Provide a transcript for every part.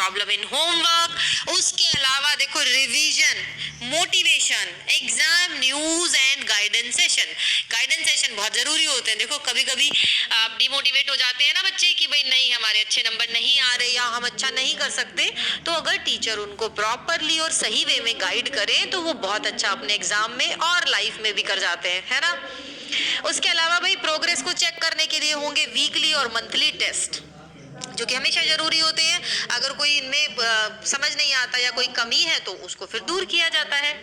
Problem in homework. उसके अलावा देखो revision, motivation, exam news and guidance session. Guidance session बहुत जरूरी होते हैं। देखो कभी कभी आप डिमोटिवेट हो जाते हैं ना बच्चे कि भाई नहीं हमारे अच्छे नंबर नहीं आ रहे या हम अच्छा नहीं कर सकते, तो अगर टीचर उनको प्रॉपरली और सही वे में गाइड करें तो वो बहुत अच्छा अपने एग्जाम में और लाइफ में भी कर जाते हैं, है ना। उसके अलावा भाई प्रोग्रेस को चेक करने के लिए होंगे वीकली और मंथली टेस्ट, जो कि हमेशा जरूरी होते हैं। अगर कोई इनमें समझ नहीं आता या कोई कमी है तो उसको फिर दूर किया जाता है।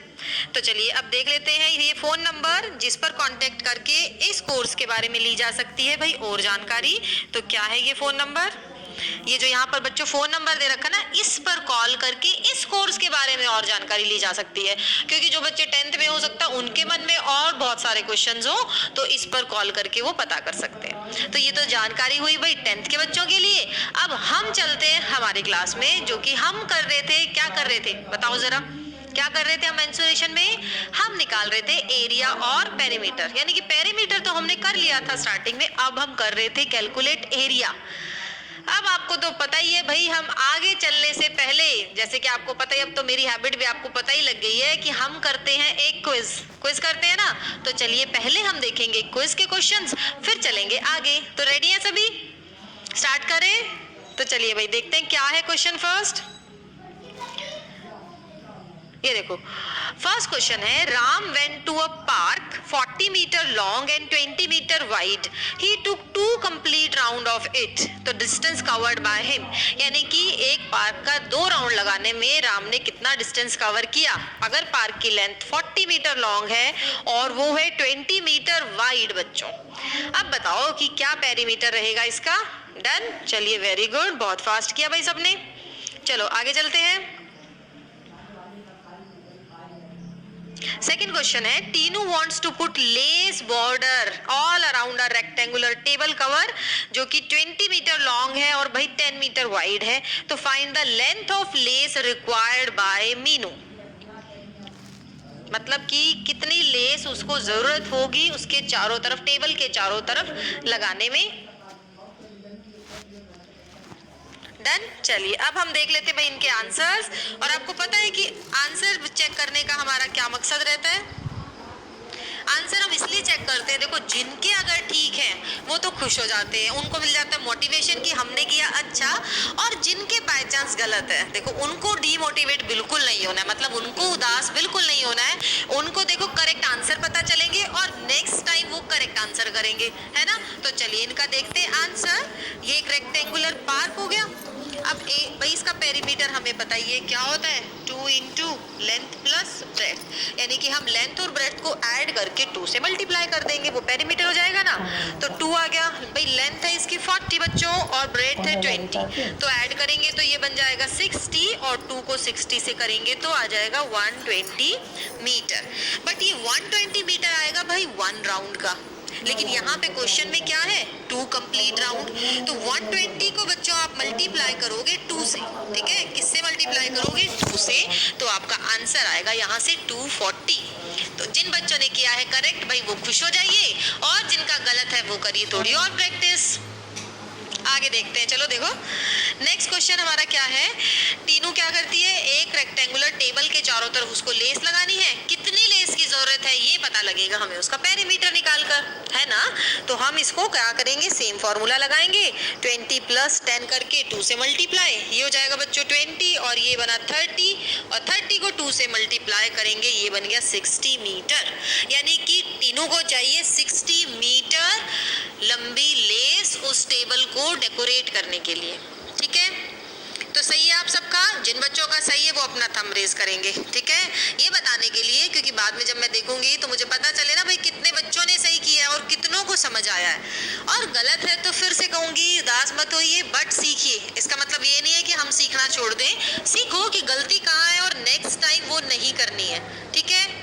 तो चलिए अब देख लेते हैं ये फोन नंबर जिस पर कांटेक्ट करके इस कोर्स के बारे में ली जा सकती है भाई और जानकारी। तो क्या है ये फोन नंबर, ये जो यहाँ पर बच्चों फोन नंबर दे रखा ना, इस पर कॉल करके इस कोर्स के बारे में और जानकारी ली जा सकती है। क्योंकि जो बच्चे 10th में हो सकता है उनके मन में और बहुत सारे क्वेश्चंस हो तो इस पर कॉल करके वो पता कर सकते हैं। तो ये तो जानकारी हुई भाई 10th के बच्चों के लिए। अब हम चलते हैं हमारी क्लास में, जो कि हम कर रहे थे, क्या कर रहे थे बताओ जरा, क्या कर रहे थे हम मेंसुरेशन में? हम निकाल रहे थे एरिया और पेरीमीटर, यानी कि पेरीमीटर तो हमने कर लिया था स्टार्टिंग में, अब हम कर रहे थे कैलकुलेट एरिया। अब आपको तो पता ही है भाई, हम आगे चलने से पहले, जैसे कि आपको पता ही, अब तो मेरी हैबिट भी आपको पता ही लग गई है कि हम करते हैं एक क्विज करते हैं ना। तो चलिए पहले हम देखेंगे क्विज के क्वेश्चंस, फिर चलेंगे आगे। तो रेडी है सभी, स्टार्ट करें? तो चलिए भाई देखते हैं क्या है क्वेश्चन फर्स्ट। ये देखो फर्स्ट क्वेश्चन है, Ram went to a park 40 metre long and 20 metre wide, he took 2 complete round of it, तो डिस्टेंस कवर्ड बाय हिम, यानी कि एक पार्क का 2 राउंड लगाने में राम ने कितना डिस्टेंस कवर किया। अगर पार्क की लेंथ 40 मीटर लॉन्ग है और वो है 20 मीटर वाइड बच्चों, अब बताओ कि क्या पेरीमीटर रहेगा इसका। डन, चलिए वेरी गुड, बहुत फास्ट किया भाई सबने। चलो आगे चलते हैं। सेकेंड क्वेश्चन है, Tinu wants to put lace border all around a rectangular table cover, जो कि 20 मीटर लॉन्ग है और भाई 10 मीटर वाइड है। तो find the length of less required by Meenu, मतलब कि कितनी लेस उसको जरूरत होगी उसके चारों तरफ, टेबल के चारों तरफ लगाने में। डन, चलिए अब हम देख लेते हैं भाई इनके आंसर्स। और आपको पता है कि आंसर चेक करने का हमारा क्या मकसद रहता है? आंसर हम इसलिए चेक करते हैं, देखो जिनके अगर ठीक है वो तो खुश हो जाते हैं, उनको मिल जाता है मोटिवेशन कि हमने किया अच्छा। और जिनके बाय चांस गलत है, देखो उनको डीमोटिवेट बिल्कुल नहीं होना है, मतलब उनको उदास बिल्कुल नहीं होना है। उनको देखो करेक्ट आंसर पता चलेंगे और नेक्स्ट टाइम वो करेक्ट आंसर करेंगे, है ना। तो चलिए इनका देखते हैं आंसर। ये एक रेक्टेंगुलर पार्क हो गया। अब भाई इसका पेरीमीटर हमें बताइए क्या होता है, 2 इंटू लेंथ प्लस ब्रेथ, यानी कि हम लेंथ और ब्रेथ को ऐड करके 2 से मल्टीप्लाई कर देंगे, वो पेरीमीटर हो जाएगा ना। तो 2 आ गया भाई, लेंथ है इसकी 40 बच्चों और ब्रेथ है 20, तो ऐड करेंगे तो ये बन जाएगा 60 और 2 को 60 से करेंगे तो आ जाएगा 120 मीटर। बट ये 120 मीटर आएगा भाई 1 राउंड का, लेकिन यहाँ पे क्वेश्चन में क्या है, 2 कंप्लीट राउंड। तो 120 को बच्चों आप मल्टीप्लाई करोगे 2 से, ठीक है, किससे मल्टीप्लाई करोगे, 2 से, तो आपका आंसर आएगा यहाँ से 240। तो जिन बच्चों ने किया है करेक्ट भाई वो खुश हो जाइए, और जिनका गलत है वो करिए थोड़ी और प्रैक्टिस। आगे देखते हैं, चलो देखो नेक्स्ट क्वेश्चन हमारा क्या है। टीनू क्या करती है, एक रेक्टेंगुलर टेबल के चारों तरफ उसको लेस लगानी है, कितनी लेस की जरूरत है ये पता लगेगा हमें उसका पेरीमीटर निकाल कर, है ना। तो हम इसको क्या करेंगे, सेम फॉर्मूला लगाएंगे, 20 प्लस 10 करके 2 से मल्टीप्लाई, ये हो जाएगा बच्चों 20 और ये बना 30, और 30 को 2 से मल्टीप्लाई करेंगे, ये बन गया 60 मीटर। यानी कि टीनू को चाहिए 60 मीटर लंबी लेस उस टेबल को डेकोरेट करने के लिए, ठीक है। तो सही है आप सबका, जिन बच्चों का सही है वो अपना थंब रेज करेंगे, ठीक है, ये बताने के लिए, क्योंकि बाद में जब मैं देखूंगी तो मुझे पता चले ना भाई कितने बच्चों ने सही किया है और कितनों को समझ आया है। और गलत है तो फिर से कहूंगी उदास मत होइए, बट सीखिए। इसका मतलब ये नहीं है कि हम सीखना छोड़ दें, सीखो कि गलती कहाँ है और नेक्स्ट टाइम वो नहीं करनी है, ठीक है।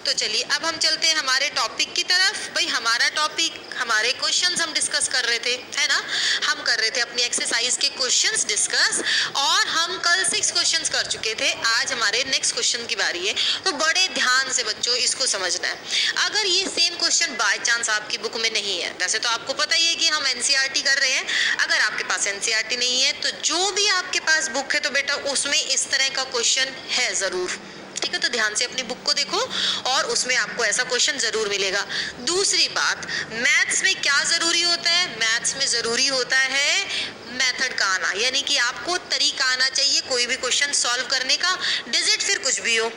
तो चलिए अब हम चलते हैं हमारे टॉपिक की तरफ। भाई हमारा टॉपिक, हमारे क्वेश्चंस हम डिस्कस कर रहे थे, है ना। हम कर रहे थे अपनी एक्सरसाइज के क्वेश्चंस डिस्कस, और हम कल 6 क्वेश्चंस कर चुके थे। आज हमारे नेक्स्ट क्वेश्चन की बारी है, तो बड़े ध्यान से बच्चों इसको समझना है। अगर ये सेम क्वेश्चन बाय चांस आपकी बुक में नहीं है, वैसे तो आपको पता ही है कि हम एनसीईआरटी कर रहे हैं, अगर आपके पास एनसीईआरटी नहीं है तो जो भी आपके पास बुक है तो बेटा उसमें इस तरह का क्वेश्चन है जरूर, ठीक है। तो ध्यान से अपनी बुक को देखो और उसमें आपको ऐसा क्वेश्चन जरूर मिलेगा। दूसरी बात, मैथ्स में क्या जरूरी होता है? मैथ्स में जरूरी होता है मेथड का आना, यानी कि आपको तरीका आना चाहिए कोई भी क्वेश्चन सॉल्व करने का, डिजिट फिर कुछ भी हो,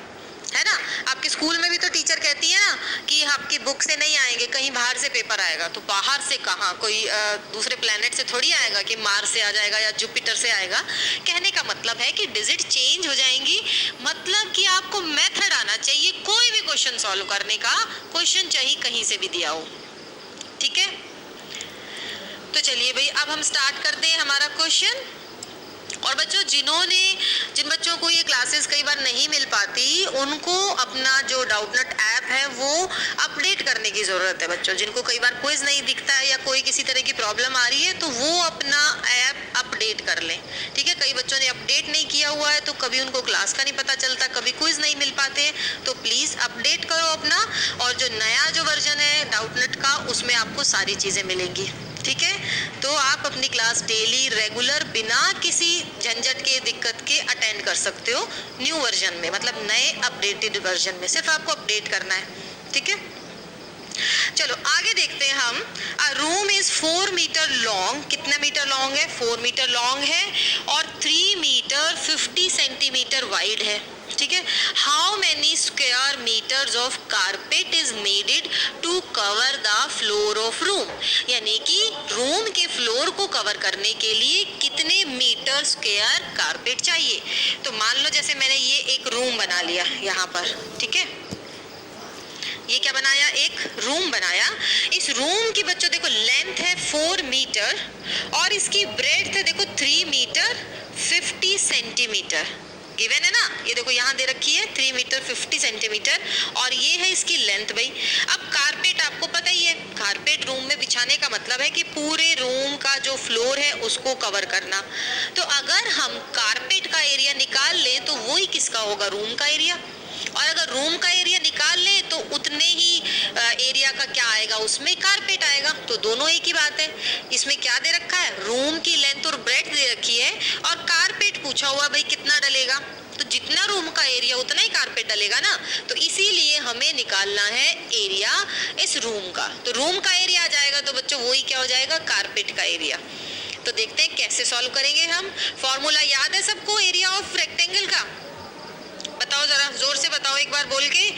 है ना। आपके स्कूल में भी तो टीचर कहती है ना कि आपकी बुक से नहीं आएंगे, कहीं बाहर से पेपर आएगा। तो बाहर से कहाँ, कोई दूसरे प्लेनेट से थोड़ी आएगा कि मार्स से आ जाएगा या जुपिटर से आएगा। कहने का मतलब है कि डिजिट चेंज हो जाएंगी, मतलब कि आपको मेथड आना चाहिए कोई भी क्वेश्चन सॉल्व करने का, क्वेश्चन चाहे कहीं से भी दिया हो, ठीक है। तो चलिए भाई अब हम स्टार्ट करते हैं हमारा क्वेश्चन। और बच्चों जिन बच्चों को ये क्लासेस कई बार नहीं मिल पाती, उनको अपना जो डाउटनट ऐप है वो अपडेट करने की ज़रूरत है। बच्चों जिनको कई बार क्विज नहीं दिखता है या कोई किसी तरह की प्रॉब्लम आ रही है, तो वो अपना ऐप अपडेट कर लें, ठीक है। कई बच्चों ने अपडेट नहीं किया हुआ है तो कभी उनको क्लास का नहीं पता चलता, कभी क्विज नहीं मिल पाते हैं, तो प्लीज़ अपडेट करो अपना। और जो नया जो वर्जन है डाउटनट का, उसमें आपको सारी चीज़ें मिलेंगी, ठीक है। तो आप अपनी क्लास डेली रेगुलर बिना किसी झंझट के, दिक्कत के अटेंड कर सकते हो न्यू वर्जन में, मतलब नए अपडेटेड वर्जन में। सिर्फ आपको अपडेट करना है, ठीक है। चलो आगे देखते हैं हम। A room is 4 metre long, कितना मीटर लॉन्ग है? 4 मीटर लॉन्ग है, और 3 मीटर 50 सेंटीमीटर वाइड है, ठीक है। How many square metres of carpet is needed to cover the floor of room, यानी कि रूम के फ्लोर को कवर करने के लिए कितने मीटर स्क्वायर कारपेट चाहिए। तो मान लो जैसे मैंने ये एक रूम बना लिया यहाँ पर, ठीक है। ये क्या बनाया? एक रूम बनाया। इस रूम की बच्चों देखो लेंथ है 4 मीटर, और इसकी ब्रेड्थ है देखो 3 मीटर 50 सेंटीमीटर। गिवन है ना, ये देखो यहाँ दे रखी है 3 मीटर 50 सेंटीमीटर, और ये है इसकी लेंथ भाई। अब कारपेट आपको पता ही है, कारपेट रूम में बिछाने का मतलब है कि पूरे रूम का जो फ्लोर है उसको कवर करना। तो अगर हम कारपेट का एरिया निकाल लें तो वही किसका होगा? रूम का एरिया। और अगर रूम का एरिया निकाल ले तो उतने ही एरिया का क्या आएगा? उसमें कारपेट आएगा। तो दोनों एक ही बात है। इसमें क्या दे रखा है? रूम की लेंथ और ब्रेड्थ दे रखी है, और कारपेट पूछा हुआ भाई कितना डलेगा, तो जितना रूम का एरिया उतना ही कारपेट डलेगा ना। तो इसीलिए हमें निकालना है एरिया इस रूम का। तो रूम का एरिया आ जाएगा तो बच्चों वही क्या हो जाएगा? कारपेट का एरिया। तो देखते हैं कैसे सॉल्व करेंगे हम। फॉर्मूला याद है सबको एरिया ऑफ रेक्टेंगल का? बताओ जरा, जोर से बताओ एक बार बोल के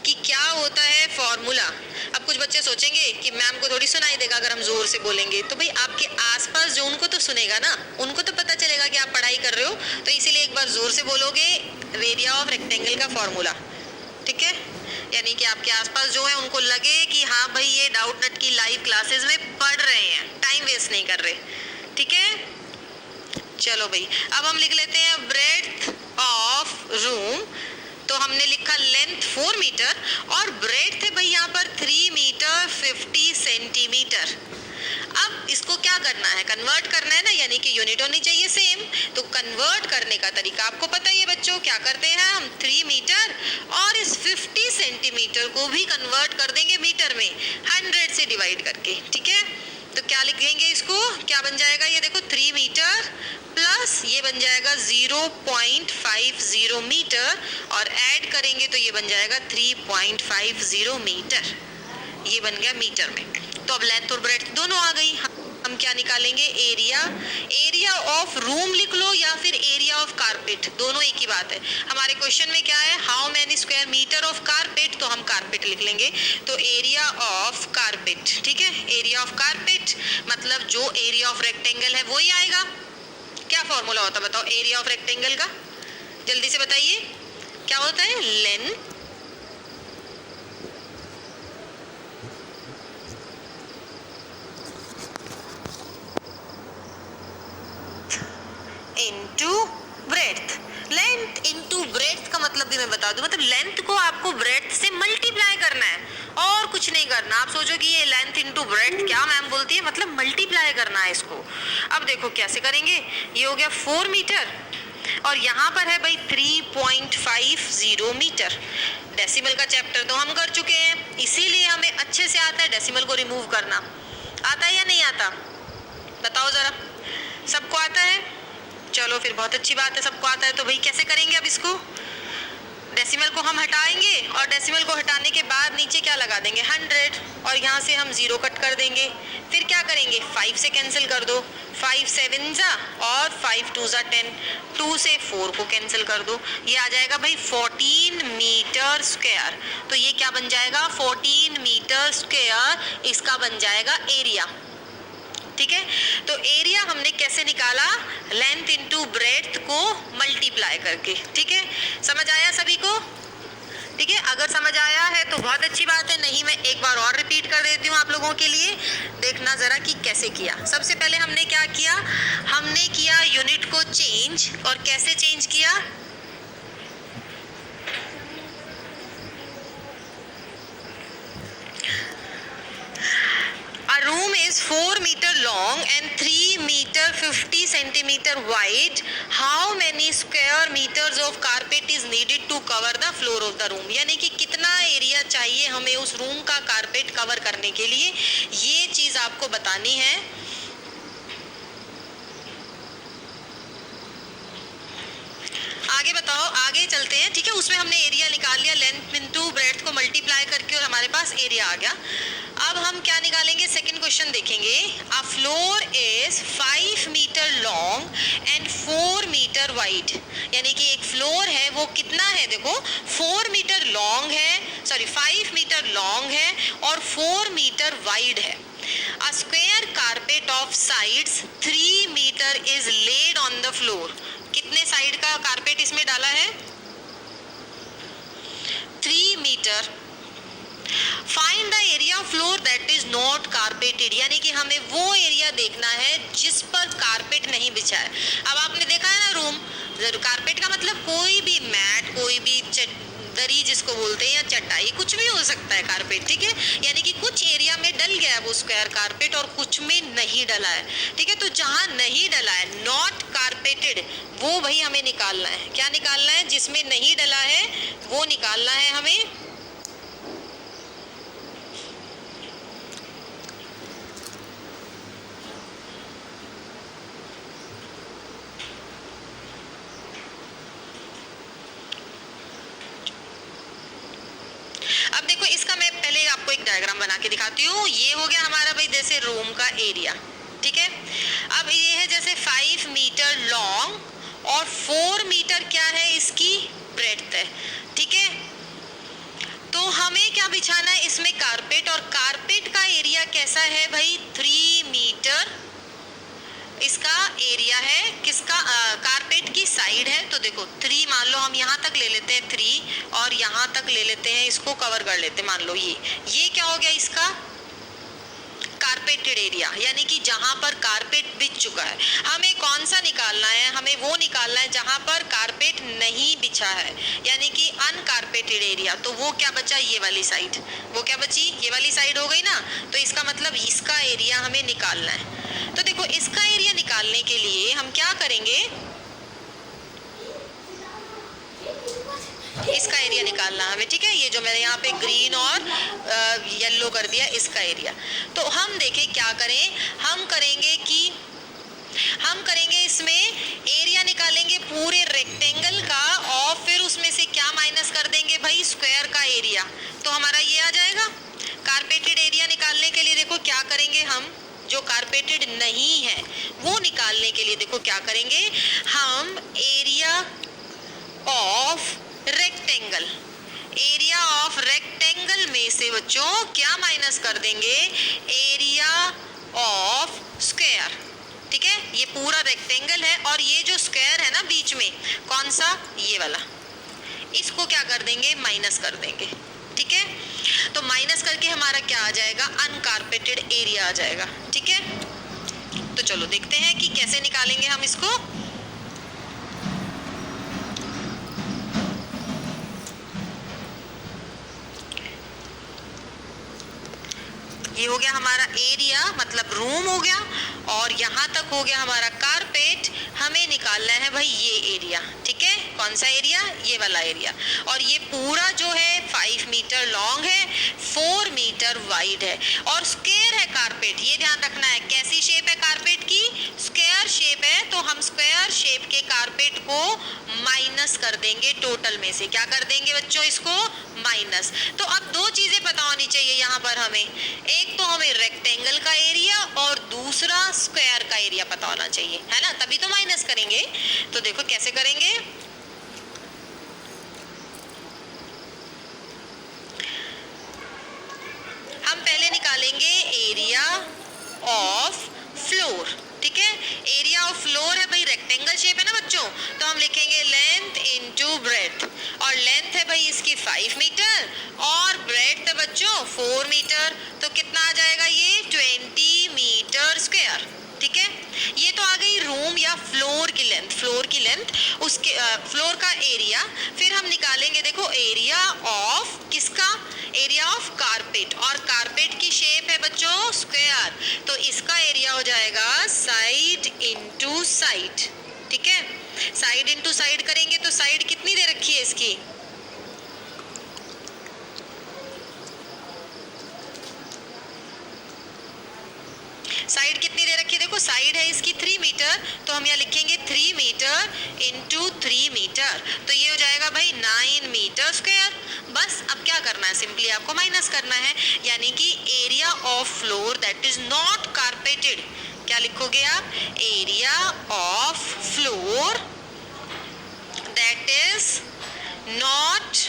कि क्या होता है फॉर्मूला। अब कुछ बच्चे सोचेंगे कि मैम को थोड़ी सुनाई देगा अगर हम जोर से बोलेंगे, तो भाई आपके आसपास जो उनको तो सुनेगा ना, उनको तो पता चलेगा कि आप पढ़ाई कर रहे हो, तो इसीलिए एक बार जोर से बोलोगे एरिया ऑफ रेक्टेंगल का फॉर्मूला, ठीक है। यानी कि आपके आसपास जो है उनको लगे कि हाँ भाई ये डाउटनट की लाइव क्लासेस में पढ़ रहे हैं, टाइम वेस्ट नहीं कर रहे, ठीक है। चलो भाई अब हम लिख लेते हैं ब्रेड्थ ऑफ रूम। तो हमने लिखा लेंथ 4 मीटर और ब्रेड्थ है भाई यहाँ पर 3 मीटर 50 सेंटीमीटर। अब इसको क्या करना है? कन्वर्ट करना है ना, यानी कि यूनिट होनी चाहिए सेम। तो कन्वर्ट करने का तरीका आपको पता ही है बच्चों, क्या करते हैं हम? 3 मीटर और इस 50 सेंटीमीटर को भी कन्वर्ट कर देंगे मीटर में 100 से डिवाइड करके, ठीक है। तो क्या लिखेंगे इसको? क्या बन जाएगा? ये देखो 3 मीटर प्लस ये बन जाएगा 0.50 मीटर, और ऐड करेंगे तो ये बन जाएगा 3.50 मीटर। ये बन गया मीटर में। तो अब लेंथ और ब्रेड्थ दोनों आ गई। हम क्या निकालेंगे? एरिया ऑफ रूम लिख लो या फिर एरिया ऑफ कारपेट, दोनों एक ही बात है। हमारे क्वेश्चन में क्या है? How many square metre of carpet, तो हम कारपेट लिख लेंगे। तो एरिया ऑफ कारपेट, ठीक है। एरिया ऑफ कारपेट मतलब जो एरिया ऑफ रेक्टेंगल है वही आएगा। क्या फॉर्मूला होता है बताओ एरिया ऑफ रेक्टेंगल का? जल्दी से बताइए क्या होता है? Length into breadth. Length into breadth का मतलब भी मैं बता बता दूं, मतलब लेंथ को आपको ब्रेड्थ से मल्टीप्लाई करना है और कुछ नहीं करना। आप सोचोगे ये लेंथ इंटू ब्रेड्थ क्या मैम बोलती है, मतलब मल्टीप्लाई करना है इसको। अब देखो कैसे करेंगे, ये हो गया 4 मीटर और यहाँ पर है भाई 3.50 मीटर। डेसिमल का चैप्टर तो हम कर चुके हैं, इसीलिए हमें अच्छे से आता है डेसिमल को रिमूव करना। आता है या नहीं आता, बताओ जरा, सबको आता है? चलो फिर बहुत अच्छी बात है, सबको आता है। तो भाई कैसे करेंगे अब इसको, डेसिमल को हम हटाएंगे और डेसिमल को हटाने के बाद नीचे क्या लगा देंगे 100 और यहाँ से हम 0 कट कर देंगे। फिर क्या करेंगे 5 से कैंसिल कर दो, 5 7 जा और 5 2 जा 10, 2 से 4 को कैंसिल कर दो, ये आ जाएगा भाई 14 मीटर स्क्वायर। तो ये क्या बन जाएगा 14 मीटर स्क्वायर, इसका बन जाएगा एरिया। ठीक है, तो एरिया हमने कैसे निकाला, लेंथ इनटू ब्रेड्थ को मल्टीप्लाई करके। ठीक है, समझ आया सभी को? ठीक है, अगर समझ आया है तो बहुत अच्छी बात है, नहीं मैं एक बार और रिपीट कर देती हूँ आप लोगों के लिए, देखना जरा कि कैसे किया। सबसे पहले हमने क्या किया, हमने किया यूनिट को चेंज, और कैसे चेंज किया, A room is 4 meter long and 3 meter 50 centimeter wide. How many square meters of carpet is needed to cover the floor of the room? यानी कि कितना एरिया चाहिए हमें उस रूम का कारपेट कवर करने के लिए, ये चीज आपको बतानी है। आगे बताओ, आगे चलते हैं। ठीक है, उसमें हमने एरिया निकाल लिया, लेंथ इनटू ब्रेड्थ को मल्टीप्लाई करके, और हमारे पास एरिया आ गया। अब हम क्या निकालेंगे, सेकंड क्वेश्चन देखेंगे। A floor is 5 metre long and 4 metre wide, यानी कि एक फ्लोर है वो कितना है, देखो 4 मीटर लॉन्ग है, सॉरी 5 मीटर लॉन्ग है और 4 मीटर वाइड है। A square carpet of sides 3 meter is laid on the floor. कितने साइड का कारपेट इसमें डाला है, 3 metre. Find the area of floor that is not carpeted, यानी कि हमें वो एरिया देखना है जिस पर कारपेट नहीं बिछा है। अब आपने देखा है ना रूम, कारपेट का मतलब कोई भी मैट, कोई भी दरी जिसको बोलते हैं, या चटाई, कुछ भी हो सकता है कारपेट। ठीक है, यानी कि कुछ एरिया में डल गया है वो स्क्वायर कारपेट और कुछ में नहीं डला है। ठीक है, तो जहां नहीं डला है, नॉट कारपेटेड, वो भाई हमें निकालना है। क्या निकालना है, जिसमें नहीं डला है वो निकालना है हमें। अब देखो इसका मैं पहले आपको एक डायग्राम बना के दिखाती हूँ। ये हो गया हमारा भाई जैसे रूम का एरिया। ठीक है, अब ये है जैसे 5 मीटर लॉन्ग और 4 मीटर क्या है, इसकी ब्रेड्थ है। ठीक है, तो हमें क्या बिछाना है इसमें, कारपेट, और कारपेट का एरिया कैसा है भाई 3 मीटर इसका एरिया है, किसका, कारपेट की साइड है। तो देखो 3 मान लो, हम यहाँ तक ले लेते हैं 3 और यहाँ तक ले लेते हैं, इसको कवर कर लेते हैं। मान लो ये क्या हो गया, इसका कारपेटेड एरिया, यानी कि जहां पर कारपेट बिछ चुका है। हमें कौन सा निकालना है, हमें वो निकालना है जहां पर कारपेट नहीं बिछा है, यानी कि अनकारपेटेड एरिया। तो वो क्या बचा, ये वाली साइड, वो क्या बची, ये वाली साइड हो गई ना। तो इसका मतलब इसका एरिया हमें निकालना है। तो देखो इसका एरिया निकालने के लिए हम क्या करेंगे, इसका एरिया निकालना हमें। ठीक है, ये जो मैंने यहाँ पे ग्रीन और येलो कर दिया, इसका एरिया। तो हम देखें क्या करें, हम करेंगे इसमें एरिया निकालेंगे पूरे रेक्टेंगल का, और फिर उसमें से क्या माइनस कर देंगे भाई, स्क्वायर का एरिया। तो हमारा ये आ जाएगा। कारपेटेड एरिया निकालने के लिए देखो क्या करेंगे हम, जो कारपेटेड नहीं है वो निकालने के लिए देखो क्या करेंगे, हम area of rectangle, area of rectangle में से बच्चों क्या माइनस कर देंगे, एरिया ऑफ स्क्वायर। ठीक है, ये पूरा रेक्टेंगल है और ये जो स्क्वायर है ना बीच में, कौन सा, ये वाला, इसको क्या कर देंगे, माइनस कर देंगे। ठीक है, तो माइनस करके हमारा क्या आ जाएगा, अनकारपेटेड एरिया आ जाएगा। ठीक है, तो चलो देखते हैं कि कैसे निकालेंगे हम इसको। ये हो गया हमारा एरिया मतलब रूम हो गया, और यहाँ तक हो गया हमारा कारपेट। हमें निकालना है भाई ये एरिया, ठीक है, कौन सा एरिया, ये वाला एरिया। और ये पूरा जो है 5 मीटर लॉन्ग है, 4 मीटर वाइड है, और स्क्वायर है कारपेट। ये ध्यान रखना है, कैसी शेप है कारपेट की, स्क्वायर शेप है, तो हम स्क्वायर शेप के कारपेट को माइनस कर देंगे टोटल में से। क्या कर देंगे बच्चों, इसको माइनस। तो अब दो चीजें पता होनी चाहिए यहाँ पर हमें, एक तो हमें रेक्टेंगल का एरिया और दूसरा स्क्वायर का एरिया पता होना चाहिए, है ना, तभी तो माइनस करेंगे। तो देखो कैसे करेंगे, हम पहले निकालेंगे एरिया ऑफ फ्लोर, ठीक है। एरिया ऑफ फ्लोर है भाई, रेक्टेंगल शेप है ना बच्चों, तो हम लिखेंगे लेंथ इनटू ब्रेड्थ, और लेंथ है भाई इसकी 5 मीटर और ब्रेड्थ है बच्चों 4 मीटर, तो कितना आ जाएगा ये 20 मीटर स्क्वायर, ठीक है। ये तो आ गई रूम या फ्लोर की लेंथ, फ्लोर की लेंथ, उसके फ्लोर का एरिया। फिर हम निकालेंगे देखो एरिया ऑफ किसका, एरिया ऑफ कारपेट, और कारपेट की शेप है बच्चों स्क्वायर, तो इसका एरिया हो जाएगा साइड इनटू साइड, ठीक है। साइड इनटू साइड करेंगे तो साइड कितनी दे रखी है इसकी, साइड कितनी दे रखी है, देखो साइड है इसकी 3 मीटर, तो हम यहाँ लिखेंगे 3 मीटर इंटू 3 मीटर, तो ये हो जाएगा भाई 9 मीटर स्क्वायर। बस अब क्या करना है, सिंपली आपको माइनस करना है, यानी कि area of floor that is not carpeted, क्या लिखोगे आप, area of floor that is not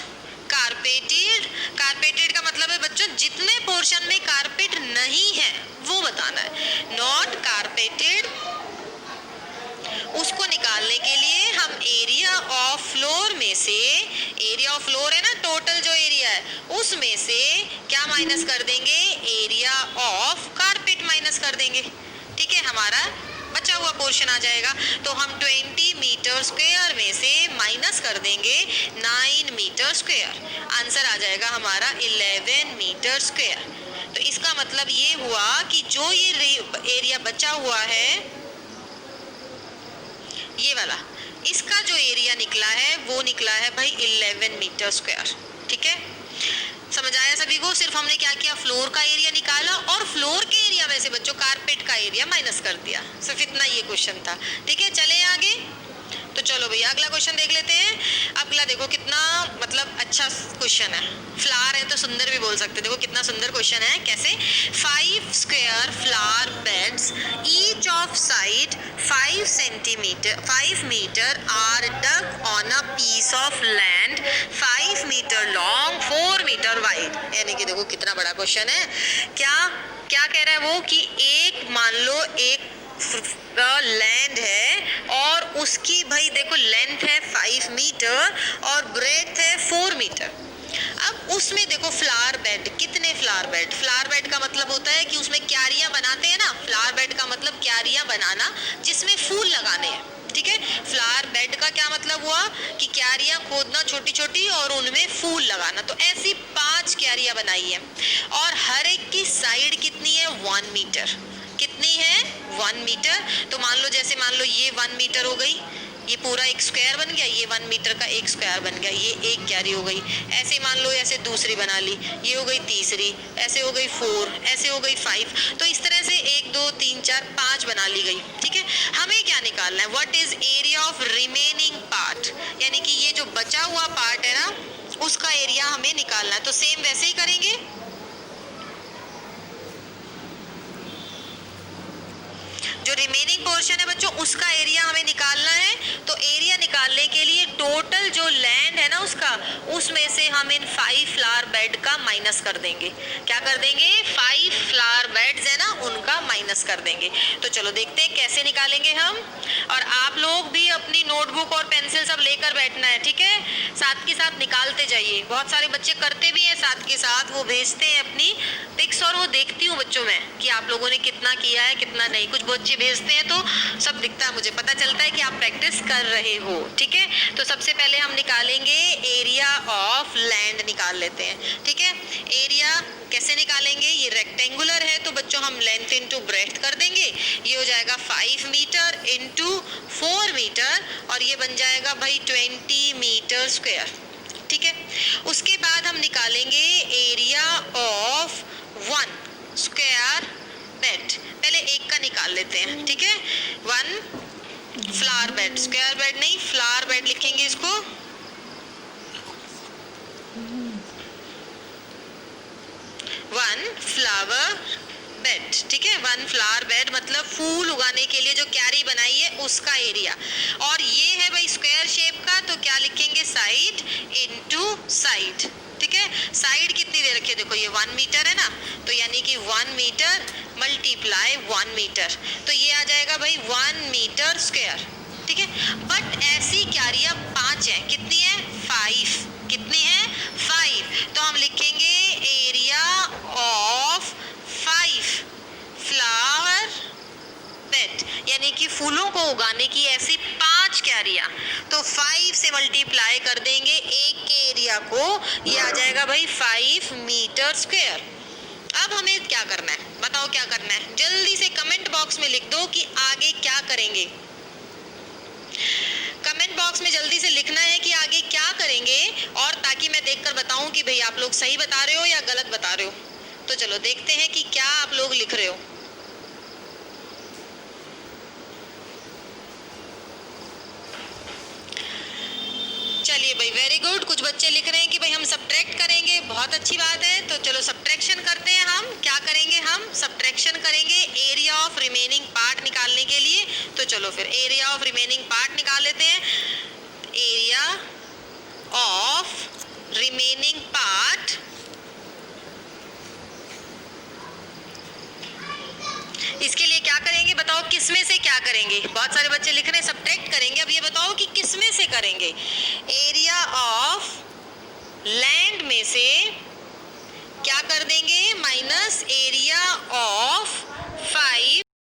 carpeted. Carpeted का मतलब है बच्चों जितने पोर्शन में कारपेट नहीं है वो बताना है, नॉट कारपेटेड। उसको निकालने के लिए हम एरिया ऑफ फ्लोर में से, एरिया ऑफ फ्लोर है ना टोटल जो एरिया है, उसमें से क्या माइनस कर देंगे, एरिया ऑफ कारपेट माइनस कर देंगे, ठीक है, हमारा बचा हुआ पोर्शन आ जाएगा। तो हम 20 मीटर स्क्वायर में से माइनस कर देंगे 9 मीटर स्क्वायर, आंसर आ जाएगा हमारा 11 मीटर स्क्वायर। तो इसका मतलब ये हुआ कि जो ये एरिया बचा हुआ है ये वाला, इसका जो एरिया निकला है वो निकला है भाई 11 मीटर स्क्वायर, ठीक है। समझ आया सभी को, सिर्फ हमने क्या किया, फ्लोर का एरिया निकाला और फ्लोर के एरिया में से बच्चों कारपेट का एरिया माइनस कर दिया, सिर्फ इतना ये क्वेश्चन था, ठीक है। चले आगे, तो चलो भैया अगला क्वेश्चन देख लेते हैं। अगला देखो कितना मतलब अच्छा क्वेश्चन है, फ्लावर है तो सुंदर भी बोल सकते, देखो कितना सुंदर क्वेश्चन है, कैसे 5 square flower beds each of side 5 metre are dug on a piece of land 5 metre long 4 metre wide, यानी कि देखो कितना बड़ा क्वेश्चन है। क्या क्या कह रहा है वो कि एक मान लो एक लैंड है और उसकी भाई देखो लेंथ है 5 मीटर और ब्रेड्थ है 4 मीटर। अब उसमें देखो फ्लावर बेड, कितने फ्लावर बेड, फ्लावर बेड का मतलब होता है कि उसमें क्यारियां बनाते हैं ना, फ्लावर बेड का मतलब क्यारियां बनाना जिसमें फूल लगाने हैं, ठीक है। फ्लावर बेड का क्या मतलब हुआ कि क्यारियां खोदना छोटी छोटी और उनमें फूल लगाना, तो ऐसी 5 क्यारियां बनाई है और हर एक की साइड कितनी है 1 मीटर, कितनी है 1 मीटर। तो मान लो जैसे मान लो ये 1 मीटर हो गई, ये पूरा एक स्क्वायर बन गया, ये 1 मीटर का एक स्क्वायर बन गया, ये एक क्यारी हो गई। ऐसे मान लो ऐसे दूसरी बना ली, ये हो गई तीसरी, ऐसे हो गई 4, ऐसे हो गई 5, तो इस तरह से 1 2 3 4 5 बना ली गई, ठीक है। हमें क्या निकालना है, what is area of remaining part, यानी कि ये जो बचा हुआ पार्ट है ना उसका एरिया हमें निकालना है। तो सेम वैसे ही करेंगे, जो रिमेनिंग पोर्शन है बच्चों उसका एरिया हमें निकालना है। तो एरिया निकालने के लिए टोटल जो लैंड है ना उसका, उसमें से हम इन 5 फ्लावर बेड का माइनस कर देंगे। क्या कर देंगे, 5 फ्लावर बेड्स है ना उनका माइनस कर देंगे। तो चलो देखते हैं कैसे निकालेंगे हम, और आप लोग भी अपनी नोटबुक और पेंसिल सब लेकर बैठना है, ठीक है, साथ के साथ निकालते जाइए। बहुत सारे बच्चे करते भी हैं साथ के साथ, वो भेजते हैं अपनी पिक्स और वो देखती हूँ बच्चों में कि आप लोगों ने कितना किया है कितना नहीं। कुछ बच्चे भेजते हैं तो सब दिखता है, मुझे पता चलता है कि आप प्रैक्टिस कर रहे हो, ठीक है। तो सबसे पहले हम निकालेंगे एरिया ऑफ लैंड, निकाल लेते हैं, ठीक है। एरिया कैसे निकालेंगे? ये रेक्टेंगुलर है तो बच्चों हम लेंथ इंटू ब्रेड्थ कर देंगे, ये हो जाएगा 5 मीटर इंटू 4 मीटर और ये बन जाएगा भाई 20 मीटर स्क्वायर। ठीक है, उसके बाद हम निकालेंगे एरिया ऑफ 1 स्क्वायर बेड। पहले एक का निकाल लेते हैं। ठीक है, 1 फ्लावर बेड, स्क्वायर बेड नहीं फ्लावर बेड लिखेंगे इसको। 1 फ्लावर बेड। ठीक है, 1 फ्लावर बेड मतलब फूल उगाने के लिए जो क्यारी बनाई है उसका एरिया। और ये है भाई स्क्वायर शेप का, तो क्या लिखेंगे? Side into side. ठीक है, साइड कितनी दे रखी है? देखो ये 1 मीटर है ना, तो यानी कि 1 मीटर मल्टीप्लाई 1 मीटर, तो ये आ जाएगा भाई 1 मीटर स्क्वायर। ठीक है, बट ऐसी क्यारियां 5 हैं, कितनी है? 5। कितनी है? 5। तो हम लिखेंगे एरिया ऑफ 5 फ्लावर बेड, यानी कि फूलों को उगाने की ऐसी 5 क्यारियां, तो 5 से मल्टीप्लाई कर देंगे एक के एरिया को, ये आ जाएगा भाई 5 मीटर स्क्वायर। अब हमें क्या करना है? बताओ क्या करना है? जल्दी से कमेंट बॉक्स में लिख दो कि आगे क्या करेंगे। कमेंट बॉक्स में जल्दी से लिखना है कि आगे क्या करेंगे, और ताकि मैं देखकर बताऊं कि भाई आप लोग सही बता रहे हो या गलत बता रहे हो। तो चलो देखते हैं कि क्या आप लोग लिख रहे हो। चलिए भाई वेरी गुड, कुछ बच्चे लिख रहे हैं कि भाई हम सब्ट्रैक्ट करेंगे, बहुत अच्छी बात है। तो चलो सब्ट्रैक्शन करते हैं। हम क्या करेंगे? हम सब्ट्रैक्शन करेंगे एरिया ऑफ रिमेनिंग पार्ट निकालने के लिए। तो चलो फिर एरिया ऑफ रिमेनिंग पार्ट निकाल लेते हैं। एरिया ऑफ रिमेनिंग पार्ट, इसके लिए क्या करेंगे बताओ? किस में से क्या करेंगे? बहुत सारे बच्चे लिख रहे हैं सब्ट्रैक्ट करेंगे, अब ये बताओ कि किस में से करेंगे? एरिया ऑफ लैंड में से क्या कर देंगे? Minus area of 5